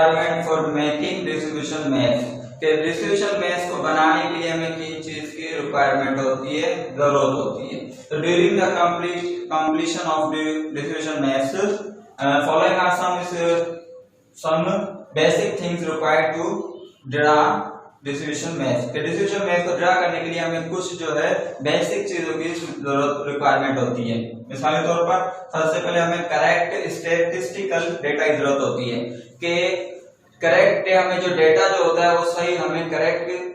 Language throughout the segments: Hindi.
Requirement for making distribution maps, कि डिस्ट्रीब्यूशन मैप्स को बनाने के लिए हमें किन चीज की रिक्वायरमेंट होती है, जरूरत होती है। तो during the completion of the distribution maps, following are some basic things required to draw distribution maps. के डिस्ट्रीब्यूशन मैप को ड्रा करने के लिए हमें कुछ जो है बेसिक चीजों की जरूरत रिक्वायरमेंट होती है। मिसाल के तौर पर सबसे पहले हमें करेक्ट स्टैटिस्टिकल डेटा की जरूरत होती है, कि करेक्ट हमें जो डेटा जो होता है वो सही हमें करेक्ट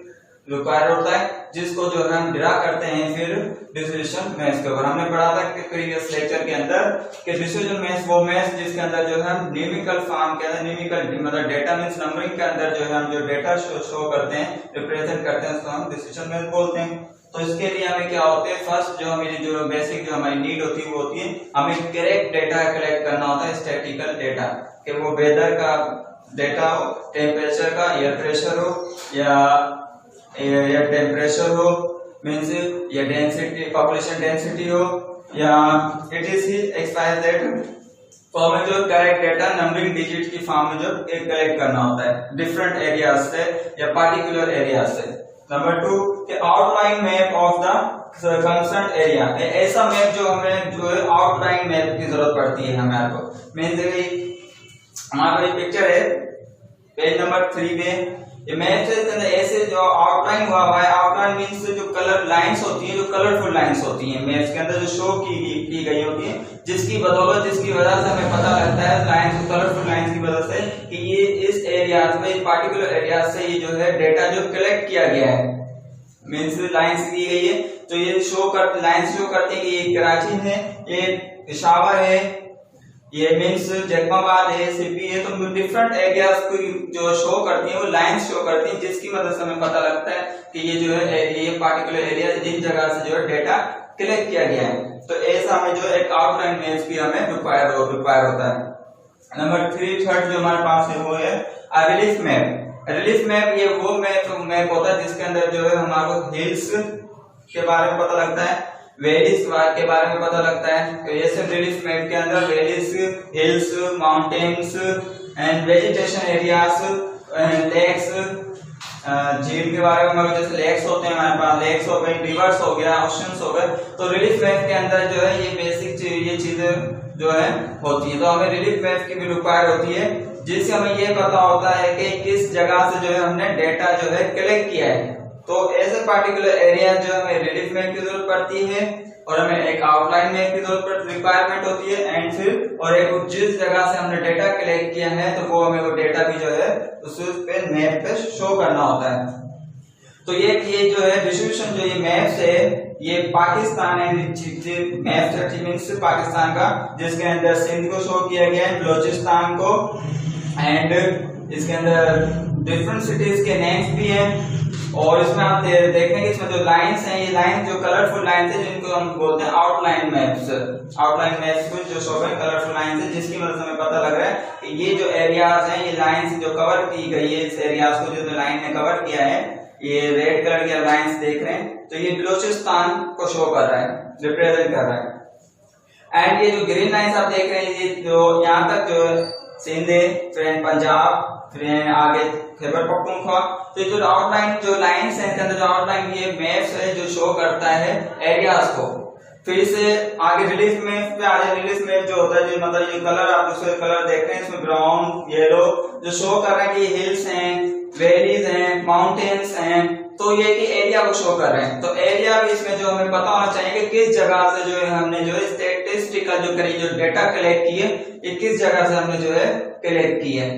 रिक्वायर होता है, जिसको जो है हम ड्रा करते हैं फिर डिस्ट्रीब्यूशन मैप्स के ऊपर। हमने पढ़ा था कि प्रीवियस लेक्चर के अंदर कि डिस्ट्रीब्यूशन मैप्स वो मैप्स जिसके अंदर जो है हम न्यूमेरिकल फॉर्म के अंदर, न्यूमेरिकल मतलब डेटा मींस नंबरिंग के अंदर जो है हम जो डेटा शो करते हैं, रिप्रेजेंट करते हैं, उसको हम डिस्ट्रीब्यूशन मैप्स बोलते हैं। तो इसके लिए हमें क्या होते हैं, फर्स्ट जो हमारी जो बेसिक जो हमारी नीड होती है वो होती है हमें करेक्ट डेटा कलेक्ट करना होता है, स्टैटिस्टिकल डेटा, कि वो वेदर का डेटा हो, टेम्परेचर का, एयर प्रेशर हो या टेम्परेचर हो, मींस या डेंसिटी, पॉपुलेशन डेंसिटी हो, या it is expire that form में जो करेक्ट डेटा नंबरिंग डिजिट की फॉर्म में जो कलेक्ट करना होता है डिफरेंट एरियाज से या पार्टिकुलर एरिया से। नंबर 2 कि outline map of the concern area, ऐसा मैप जो हमें जो है आउटलाइन मैप की जरूरत पड़ती है हमारे को। मींस हमारा एक पिक्चर है पेज नंबर 3 में, ये मैप से ऐसे जो आउटलाइन हुआ है, आउटलाइन मींस जो कलर लाइंस होती हैं, जो कलरफुल लाइंस होती हैं मैप्स के अंदर जो शो की गई होती हैं, जिसकी बदौलत जिसकी वजह से हमें पता लगता है लाइंस, कलरफुल लाइंस की वजह से कि ये इस एरिया में, पार्टिकुलर एरिया से ये जो है डेटा जो कलेक्ट किया गया है, मींस लाइंस दी गई है, तो ये शो कर लाइंस शो करते हैं कि ये कराची है, ये पेशावर है, ये मींस जैकबाबाद है, सीपी है, तो डिफरेंट एरियाज को जो शो करती है वो लाइंस शो करती है, जिसकी मदद से हमें पता लगता है कि ये जो है ये पार्टिकुलर एरिया जिन जगह से जो है डेटा कलेक्ट किया गया है। तो ऐसा हमें जो एक आउटलाइन मैप भी हमें रिक्वायर होता है। नंबर 3 थर्ड जो हमारे पास है वो है रिलीफ मैप। रिलीफ मैप ये वो मैप होता है जिसके अंदर जो है हमारे हिल्स के बारे में पता लगता है, वैलीज के बारे में पता लगता है। तो ये सब रिलीफ मैप के अंदर valleys, hills, mountains and vegetation areas and lakes, झील के बारे में, जैसे लेक्स होते हैं हमारे पास, लेक्स हो गए, रिवर्स हो गया, ओशंस हो गए, तो रिलीफ मैप के अंदर जो है ये बेसिक ये चीजें जो है होती है। तो हमें रिलीफ मैप की भी रिक्वायर होती है, जिससे हमें ये पता होता है कि किस जगह से जो है हमने डेटा जो है कलेक्ट किया है। तो ऐसे पार्टिकुलर एरिया जो हमें रिलीफ मैप की जरूरत पड़ती है, और हमें एक आउटलाइन मैप की जरूरत रिक्वायरमेंट होती है, एंड फिर और एक जिस जगह से हमने डेटा कलेक्ट किया है तो वो हमें वो डेटा भी जो है उस पे मैप पे शो करना होता है। तो ये जो है डिस्ट्रीब्यूशन जो ये मैप्स है, ये पाकिस्तान है, मैप मींस पाकिस्तान का, जिसके अंदर सिंध को शो किया गया है, बलोचिस्तान को, एंड इसके अंदर डिफरेंट सिटीज के नेम्स भी हैं। और इसमें आप देखते हैं कि इसमें जो लाइंस हैं, ये लाइन जो कलरफुल लाइंस है, जिनको हम बोलते हैं आउटलाइन मैप्स। आउटलाइन मैप्स को जो शो है कलरफुल लाइंस है, जिसकी मदद से हमें पता लग रहा है कि ये जो एरियाज हैं, ये लाइंस जो कवर की गई है, इस एरियाज को जो लाइन ने कवर किया है, ये रेड कलर की लाइंस देख रहे हैं, तो ये बलोचिस्तान को शो कर रहा है, रिप्रेजेंट कर रहा है। एंड ये जो ग्रीन लाइंस आप देख रहे हैं, ये जो यहाँ तक जो सिंध है, फिर पंजाब, फिर आगे खैबर पख्तूनख्वा, तो जो आउटलाइन जो लाइंस है, जो आउटलाइन ये मैप्स है जो शो करता है एरियाज को। फिर से आगे रिलीफ मैप पे आ जाए। रिलीफ मैप जो होता है, जो मतलब ये कलर आप उसके कलर देख रहे हैं, इसमें ब्राउन, येलो, जो शो कर रहा है कि हिल्स हैं, वैलीज हैं, माउंटेन्स हैं, तो ये कि एरिया को शो कर रहे हैं। तो एरिया भी इसमें जो हमें पता होना चाहिए कि किस जगह से जो है हमने जो स्टैटिस्टिकल जो डेटा कलेक्ट की है, ये किस जगह से हमने जो है कलेक्ट की है।